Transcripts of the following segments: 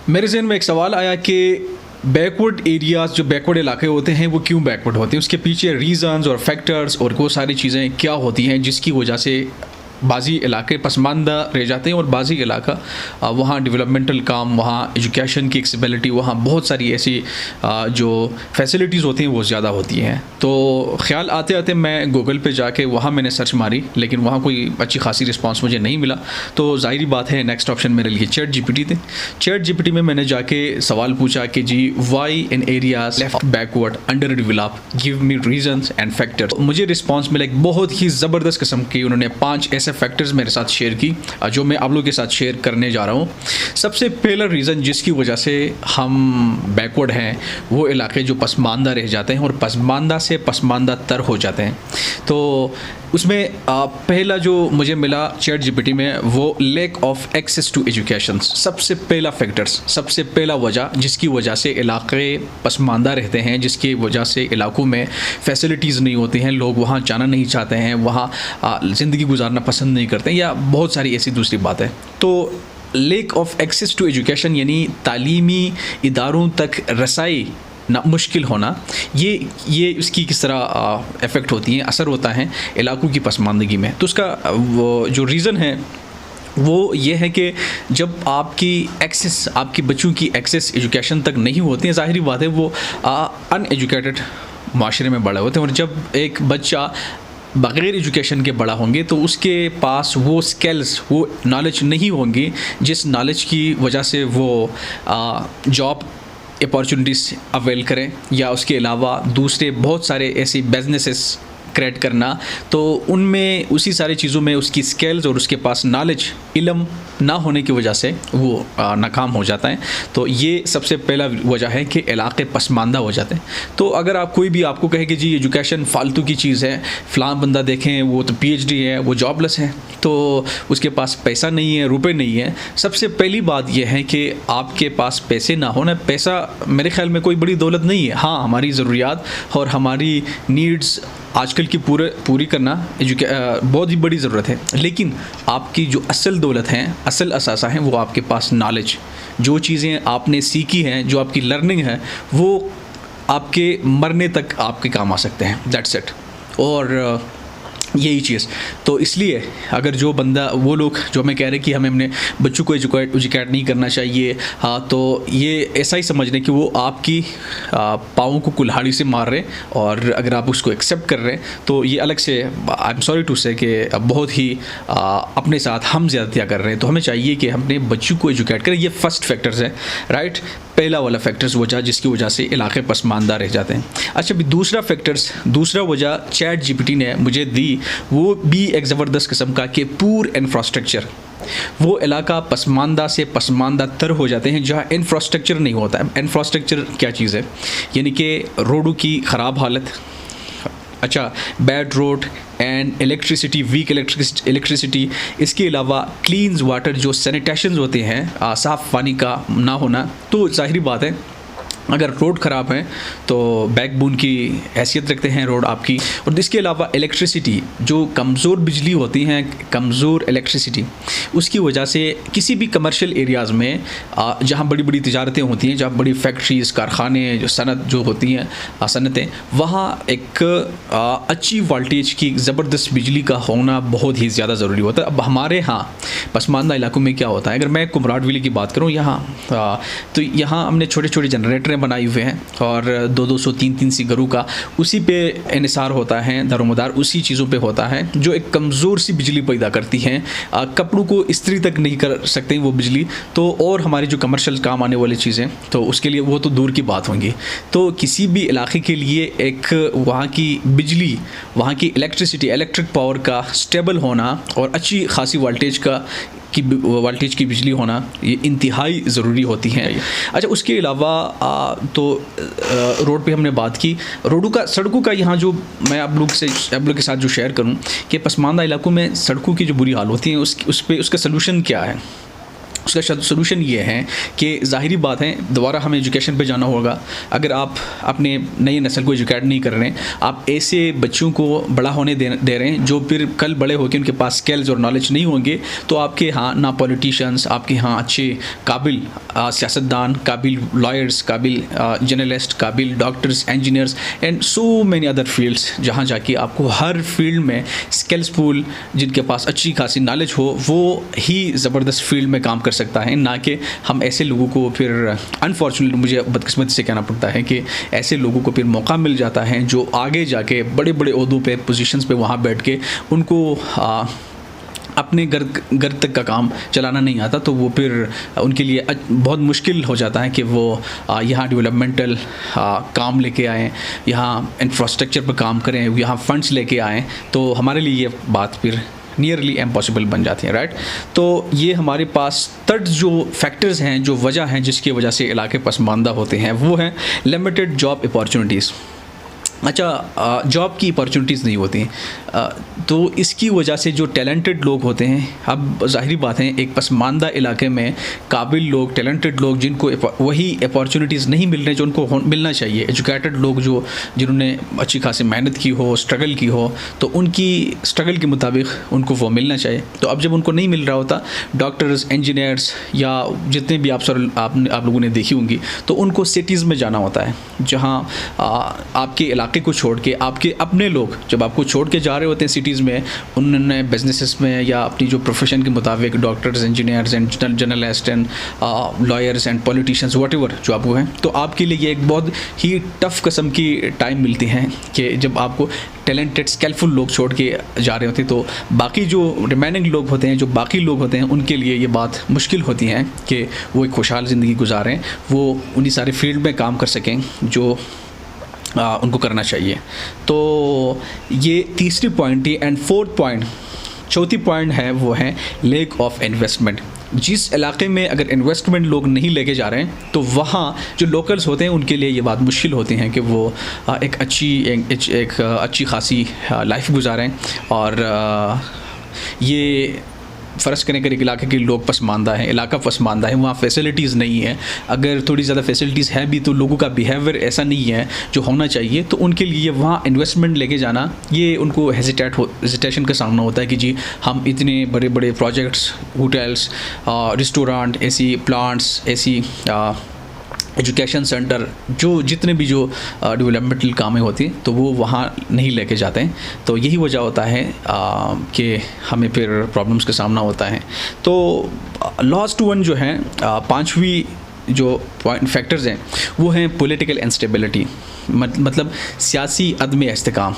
मेरे ज़हन में एक सवाल आया कि बैकवर्ड एरियाज़, जो बैकवर्ड इलाके होते हैं वो क्यों बैकवर्ड होते हैं, उसके पीछे रीज़न्स और फैक्टर्स और वो सारी चीज़ें क्या होती हैं जिसकी वजह से बाज़ी इलाके पसमानदा रह जाते हैं और बाज़ी इलाका वहाँ डेवलपमेंटल काम, वहाँ एजुकेशन की एक्सेसिबिलिटी, वहाँ बहुत सारी ऐसी जो फैसिलिटीज़ होती हैं वो ज़्यादा होती हैं। तो ख़्याल आते आते मैं गूगल पे जाके वहाँ मैंने सर्च मारी, लेकिन वहाँ कोई अच्छी खासी रिस्पांस मुझे नहीं मिला। तो ज़ाहिरी बात है नेक्स्ट ऑप्शन मेरे लिए चैट जीपीटी थे। चैट जीपीटी में मैंने जाके सवाल पूछा कि जी why in areas left backward under develop, give me reasons and factors. मुझे रिस्पांस मिला एक बहुत ही ज़बरदस्त किस्म की, उन्होंने 5 ऐसे फैक्टर्स मेरे साथ शेयर की जो मैं आप लोगों के साथ शेयर करने जा रहा हूँ। सबसे पहला रीज़न जिसकी वजह से हम बैकवर्ड हैं वो इलाके जो पसमानदा रह जाते हैं और पसमानदा से पसमानदा तर हो जाते हैं। तो उसमें पहला जो मुझे मिला चैट जीपीटी में वो lack of access to education. सबसे पहला फैक्टर्स, सबसे पहला वजह जिसकी वजह से इलाके पसमानदा रहते हैं, जिसकी वजह से इलाकों में फैसिलिटीज़ नहीं होती हैं, लोग वहाँ जाना नहीं चाहते हैं, वहाँ ज़िंदगी गुजारना पसंद नहीं करते हैं, या बहुत सारी ऐसी दूसरी बात है। तो lack of access to education यानी तालीमी इदारों तक रसाई ना मुश्किल होना, ये इसकी किस तरह इफ़ेक्ट होती है, असर होता है इलाकों की पसमानदगी में। तो उसका वो जो रीज़न है वो ये है कि जब आपकी एक्सेस, आपके बच्चों की एक्सेस एजुकेशन तक नहीं होती है, ज़ाहिरी बात है वो अनएजुकेटेड माशरे में बड़े होते हैं। और जब एक बच्चा बग़ैर एजुकेशन के बड़ा होंगे तो उसके पास वो स्किल्स, वो नॉलेज नहीं होंगी जिस नॉलेज की वजह से वो जॉब अपॉर्चुनिटीज़ अवेल करें, या उसके अलावा दूसरे बहुत सारे ऐसे बिजनेसेस क्रिएट करना। तो उनमें उसी सारी चीज़ों में उसकी स्किल्स और उसके पास नॉलेज, इल्म ना होने की वजह से वो नाकाम हो जाता है। तो ये सबसे पहला वजह है कि इलाके पसमानदा हो जाते हैं। तो अगर आप कोई भी आपको कहे कि जी एजुकेशन फ़ालतू की चीज़ है, फ़लाँ बंदा देखें वो तो PhD है, वो जॉबलेस है, तो उसके पास पैसा नहीं है, रुपए नहीं है। सबसे पहली बात यह है कि आपके पास पैसे ना होना, पैसा मेरे ख़्याल में कोई बड़ी दौलत नहीं है। हाँ, हमारी ज़रूरियात और हमारी नीड्स आजकल की पूरी करना बहुत ही बड़ी ज़रूरत है, लेकिन आपकी जो असल दौलत है, असल असासा है, वो आपके पास नॉलेज, जो चीज़ें आपने सीखी हैं, जो आपकी लर्निंग है, वो आपके मरने तक आपके काम आ सकते हैं। That's it. और यही चीज़ तो इसलिए अगर जो बंदा, वो लोग जो मैं कह रहे कि हमें अपने बच्चों को एजुकेट नहीं करना चाहिए, हाँ, तो ये ऐसा ही समझ लें कि वो आपकी पाँवों को कुल्हाड़ी से मार रहे हैं, और अगर आप उसको एक्सेप्ट कर रहे हैं तो ये अलग से, आई एम सॉरी टू से, कि बहुत ही अपने साथ हम ज़्यादतियाँ कर रहे हैं। तो हमें चाहिए कि हम अपने बच्चों को एजुकेट करें। ये फर्स्ट फैक्टर्स है, राइट, पहला वाला फैक्टर्स वजह जिसकी वजह से इलाके पसमानदा रह जाते हैं। अच्छा, अभी दूसरा वजह चैट जीपीटी ने मुझे दी, वो भी एक ज़बरदस्त किस्म का कि पूर इंफ्रास्ट्रक्चर। वो इलाका पसमानदा से पसमानदा तर हो जाते हैं जहाँ इंफ्रास्ट्रक्चर नहीं होता है। इंफ्रास्ट्रक्चर क्या चीज़ है? यानी कि रोडों की ख़राब हालत, अच्छा, bad road and electricity, weak electricity. इसके अलावा क्लीन वाटर, जो सैनिटेशन होते हैं, साफ़ पानी का ना होना। तो ज़ाहिरी बात है अगर रोड ख़राब है तो बैकबोन की हैसियत रखते हैं रोड आपकी। और इसके अलावा इलेक्ट्रिसिटी, जो कमज़ोर बिजली होती हैं, कमज़ोर इलेक्ट्रिसिटी, उसकी वजह से किसी भी कमर्शियल एरियाज़ में जहाँ बड़ी बड़ी तिजारतें होती हैं, जहाँ बड़ी फैक्ट्रीज़, कारखाने, जो सनत जो होती हैं, सनतें, वहाँ एक अच्छी वोल्टेज की ज़बरदस्त बिजली का होना बहुत ही ज़्यादा ज़रूरी होता है। अब हमारे यहाँ पसमानदा इलाकों में क्या होता है, अगर मैं कुमराड वैली की बात करूँ यहाँ, तो यहाँ हमने छोटे छोटे जनरेटर बनाए हुए हैं और 200 300 घरों का उसी पे इन्हिसार होता है, दारोमदार उसी चीज़ों पे होता है, जो एक कमज़ोर सी बिजली पैदा करती हैं। कपड़ों को इस्त्री तक नहीं कर सकते वो बिजली, तो और हमारी जो कमर्शियल काम आने वाली चीज़ें, तो उसके लिए वो तो दूर की बात होंगी। तो किसी भी इलाके के लिए एक वहाँ की बिजली, वहाँ की इलेक्ट्रिसिटी, इलेक्ट्रिक पावर का स्टेबल होना और अच्छी खासी वोल्टेज की बिजली होना, ये इंतहाई ज़रूरी होती है। अच्छा, उसके अलावा तो रोड पे हमने बात की, रोडों का, सड़कों का, यहाँ जो मैं आप लोग के साथ जो शेयर करूँ कि पसमानदा इलाकों में सड़कों की जो बुरी हाल होती है, उसका सलूशन क्या है। उसका सोल्यूशन ये है कि ज़ाहिरी बात है दोबारा हमें एजुकेशन पे जाना होगा। अगर आप अपने नई नस्ल को एजुकेट नहीं कर रहे हैं, आप ऐसे बच्चों को बड़ा होने दे रहे हैं जो फिर कल बड़े होकर उनके पास स्किल्स और नॉलेज नहीं होंगे, तो आपके यहाँ ना पॉलिटिशियंस, आपके यहाँ अच्छे काबिल सियासतदान, काबिल लॉयर्स, काबिल जर्नलिस्ट, काबिल doctors, engineers and so many other fields, जहाँ जाके आपको हर फील्ड में स्किल्स पूल, जिनके पास अच्छी खासी नॉलेज हो, वो ही ज़बरदस्त फील्ड में काम कर सकता है। ना कि हम ऐसे लोगों को फिर अनफॉर्चुनेटली मुझे बदकिस्मती से कहना पड़ता है कि ऐसे लोगों को फिर मौका मिल जाता है जो आगे जाके बड़े बड़े ओहदों पे, पोजीशंस पे वहाँ बैठ के उनको अपने घर तक का काम चलाना नहीं आता, तो वो फिर उनके लिए बहुत मुश्किल हो जाता है कि वो यहाँ डेवलपमेंटल काम लेके आएँ, यहाँ इंफ्रास्ट्रक्चर पर काम करें, यहाँ फंड्स लेके आएँ, तो हमारे लिए ये बात फिर नियरली इम्पॉसिबल बन जाती है, राइट। तो ये हमारे पास थर्ड जो फैक्टर्स हैं, जो वजह हैं जिसकी वजह से इलाके पसमानदा होते हैं, वो हैं लिमिटेड जॉब अपॉर्चुनिटीज़। अच्छा, जॉब की अपॉर्चुनिटीज़ नहीं होती, तो इसकी वजह से जो टैलेंटेड लोग होते हैं, अब ज़ाहिरी बात है एक पसमानदा इलाके में काबिल लोग, टैलेंटेड लोग, जिनको वही अपॉर्चुनिटीज़ नहीं मिल रहे जो उनको मिलना चाहिए, एजुकेटेड लोग जो जिन्होंने अच्छी खासी मेहनत की हो, स्ट्रगल की हो, तो उनकी स्ट्रगल के मुताबिक उनको वो मिलना चाहिए। तो अब जब उनको नहीं मिल रहा होता, डॉक्टर्स, इंजीनियर्स या जितने भी आप लोगों ने देखी होंगी, तो उनको सिटीज़ में जाना होता है, जहाँ आपके इलाके को छोड़ के आपके अपने लोग जब आपको छोड़ के जा रहे होते हैं सिटीज़ में, उन्होंने बिजनेसेस में या अपनी जो प्रोफेशन के मुताबिक doctors, engineers and journalist and lawyers and politicians whatever जो आपको हैं, तो आपके लिए ये एक बहुत ही टफ़ किस्म की टाइम मिलती हैं कि जब आपको टैलेंटेड स्किलफुल लोग छोड़ के जा रहे होते हैं, तो बाकी जो रिमेनिंग लोग होते हैं, जो बाकी लोग होते हैं, उनके लिए ये बात मुश्किल होती है कि वो एक खुशहाल ज़िंदगी गुजारें, वो उन्हीं सारे फील्ड में काम कर सकें जो उनको करना चाहिए। तो ये तीसरी पॉइंट थी। एंड फोर्थ पॉइंट, चौथी पॉइंट है, वो है लेक ऑफ इन्वेस्टमेंट। जिस इलाके में अगर इन्वेस्टमेंट लोग नहीं लेके जा रहे हैं, तो वहाँ जो लोकल्स होते हैं उनके लिए ये बात मुश्किल होती है कि वो एक अच्छी खासी लाइफ गुजारें। और ये फ़र्ज़ करें कि एक इलाके के लोग पसमानदा हैं, इलाका पसमानदा है, वहाँ फैसिलिटीज़ नहीं है, अगर थोड़ी ज़्यादा फैसिलिटीज़ है भी तो लोगों का बिहेवियर ऐसा नहीं है जो होना चाहिए, तो उनके लिए वहाँ इन्वेस्टमेंट लेके जाना, ये उनको हेजिटेशन का सामना होता है कि जी हम इतने बड़े बड़े प्रोजेक्ट्स, होटल्स, रेस्टोरेंट, ऐसी प्लांट्स, ऐसी एजुकेशन सेंटर, जो जितने भी जो डेवलपमेंटल कामें होती हैं, तो वो वहाँ नहीं लेके जाते हैं। तो यही वजह होता है कि हमें फिर प्रॉब्लम्स का सामना होता है। तो लास्ट वन जो है, पांचवी जो पॉइंट फैक्टर्स हैं, वो हैं पॉलिटिकल इंस्टेबिलिटी, मतलब सियासी अदम इस्तेकाम।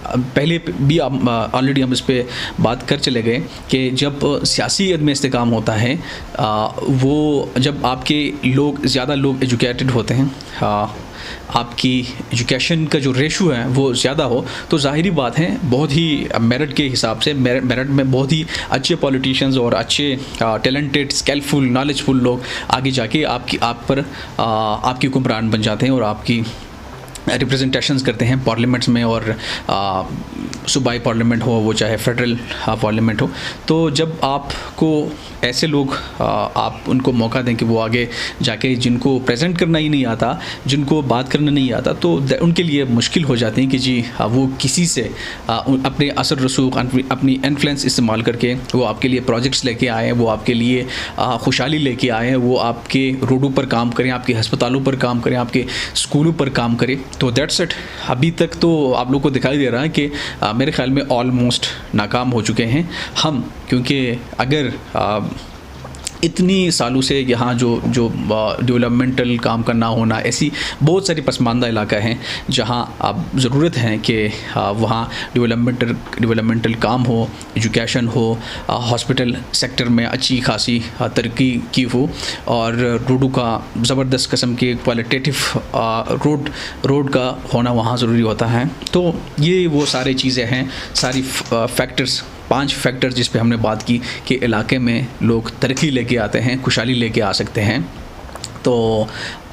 पहले भी ऑलरेडी हम इस पर बात कर चले गए कि जब सियासी अदम इस्तेकाम होता है, वो जब आपके ज़्यादा लोग एजुकेटेड होते हैं, आपकी एजुकेशन का जो रेशो है वो ज़्यादा हो, तो ज़ाहिरी बात है बहुत ही मेरिट के हिसाब से, मेरिट में बहुत ही अच्छे पॉलिटिशियंस और अच्छे टैलेंटेड, स्किलफुल, नॉलेजफुल लोग आगे जाके आपकी हुक्मरान बन जाते हैं और आपकी रिप्रेजेंटेशंस करते हैं पार्लियामेंट्स में, और सूबाई पार्लियामेंट हो, वो चाहे फेडरल पार्लियामेंट हो। तो जब आपको ऐसे लोग आप उनको मौका दें कि वो आगे जाके, जिनको प्रेजेंट करना ही नहीं आता, जिनको बात करना नहीं आता, तो उनके लिए मुश्किल हो जाती है कि जी वो किसी से अपने असर रसूख, अपनी इन्फ्लुएंस इस्तेमाल करके वो आपके लिए प्रोजेक्ट्स लेके आए, वो आपके लिए खुशहाली लेके आए, वो आपके रोडों पर काम करें, आपके हस्पतालों पर काम करें, आपके स्कूलों पर काम करें। तो दैट्स इट। अभी तक तो आप लोग को दिखाई दे रहा है कि मेरे ख्याल में ऑलमोस्ट नाकाम हो चुके हैं हम, क्योंकि अगर इतनी सालों से यहाँ जो डेवलपमेंटल काम का ना होना, ऐसी बहुत सारी पसमानदा इलाका हैं जहाँ अब ज़रूरत है कि वहाँ डेवलपमेंटल काम हो, एजुकेशन हो, हॉस्पिटल सेक्टर में अच्छी खासी तरक्की की हो, और रोडों का ज़बरदस्त किस्म के क्वालिटेटिव रोड का होना वहाँ ज़रूरी होता है। तो ये वो सारी चीज़ें हैं, सारी फैक्टर्स, 5 फैक्टर्स जिस पे हमने बात की कि इलाके में लोग तरक्की लेके आते हैं, खुशहाली लेके आ सकते हैं। तो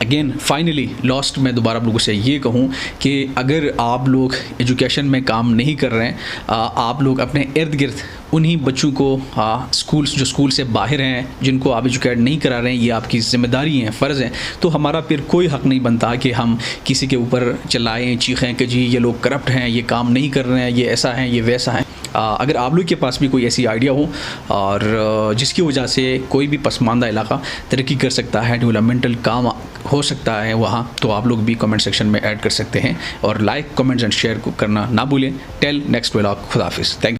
अगेन फाइनली लास्ट मैं दोबारा आप लोगों से ये कहूँ कि अगर आप लोग एजुकेशन में काम नहीं कर रहे हैं, आप लोग अपने इर्द गिर्द उन्हीं बच्चों को जो स्कूल से बाहर हैं, जिनको आप एजुकेट नहीं करा रहे हैं, ये आपकी ज़िम्मेदारी है, फ़र्ज़ है, तो हमारा फिर कोई हक़ नहीं बनता कि हम किसी के ऊपर चिल्लाएँ, चीखें कि जी ये लोग करप्ट हैं, ये काम नहीं कर रहे हैं, ये ऐसा है, ये वैसा है। अगर आप लोग के पास भी कोई ऐसी आइडिया हो और जिसकी वजह से कोई भी पसमानदा इलाका तरक्की कर सकता है, डेवलपमेंटल काम हो सकता है वहाँ, तो आप लोग भी कमेंट सेक्शन में ऐड कर सकते हैं और लाइक, कमेंट्स एंड शेयर को करना ना भूलें। टेल नेक्स्ट व्लॉग, खुदा हाफिज़, थैंक यू।